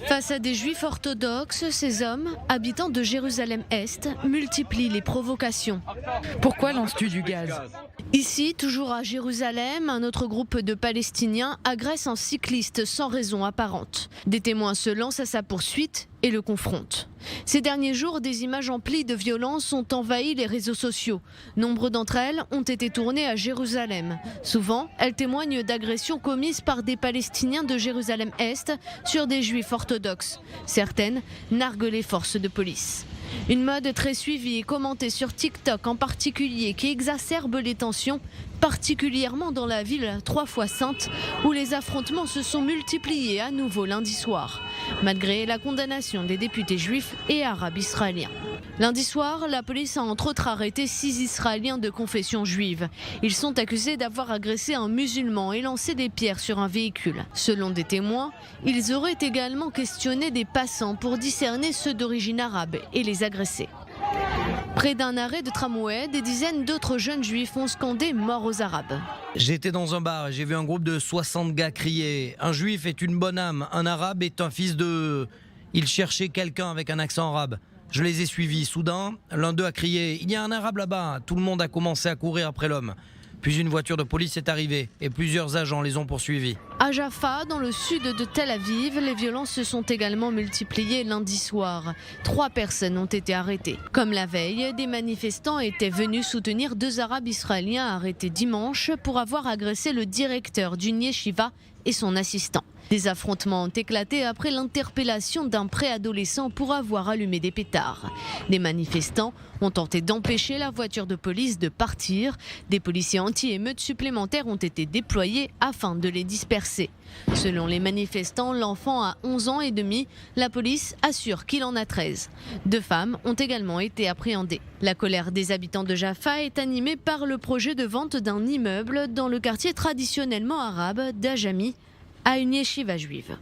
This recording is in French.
Face à des juifs orthodoxes, ces hommes, habitants de Jérusalem-Est, multiplient les provocations. Pourquoi lances-tu du gaz ? Ici, toujours à Jérusalem, un autre groupe de Palestiniens agresse un cycliste sans raison apparente. Des témoins se lancent à sa poursuite et le confrontent. Ces derniers jours, des images emplies de violence ont envahi les réseaux sociaux. Nombre d'entre elles ont été tournées à Jérusalem. Souvent, elles témoignent d'agressions commises par des Palestiniens de Jérusalem-Est sur des juifs orthodoxes. Certaines narguent les forces de police. Une mode très suivie et commentée sur TikTok en particulier qui exacerbe les tensions, particulièrement dans la ville 3 fois sainte où les affrontements se sont multipliés à nouveau lundi soir, malgré la condamnation des députés juifs et arabes israéliens. Lundi soir, la police a entre autres arrêté 6 Israéliens de confession juive. Ils sont accusés d'avoir agressé un musulman et lancé des pierres sur un véhicule. Selon des témoins, ils auraient également questionné des passants pour discerner ceux d'origine arabe et les agresser. Près d'un arrêt de tramway, des dizaines d'autres jeunes juifs ont scandé « Mort aux Arabes ». J'étais dans un bar et j'ai vu un groupe de 60 gars crier « Un juif est une bonne âme, un arabe est un fils de... » Ils cherchaient quelqu'un avec un accent arabe. Je les ai suivis. Soudain, l'un d'eux a crié « Il y a un arabe là-bas !» Tout le monde a commencé à courir après l'homme. Puis une voiture de police est arrivée et plusieurs agents les ont poursuivis. À Jaffa, dans le sud de Tel Aviv, les violences se sont également multipliées lundi soir. 3 personnes ont été arrêtées. Comme la veille, des manifestants étaient venus soutenir 2 Arabes israéliens arrêtés dimanche pour avoir agressé le directeur d'une yeshiva et son assistant. Des affrontements ont éclaté après l'interpellation d'un préadolescent pour avoir allumé des pétards. Des manifestants ont tenté d'empêcher la voiture de police de partir. Des policiers anti-émeutes supplémentaires ont été déployés afin de les disperser. Selon les manifestants, l'enfant a 11 ans et demi. La police assure qu'il en a 13. 2 femmes ont également été appréhendées. La colère des habitants de Jaffa est animée par le projet de vente d'un immeuble dans le quartier traditionnellement arabe d'Ajami, à une yeshiva juive.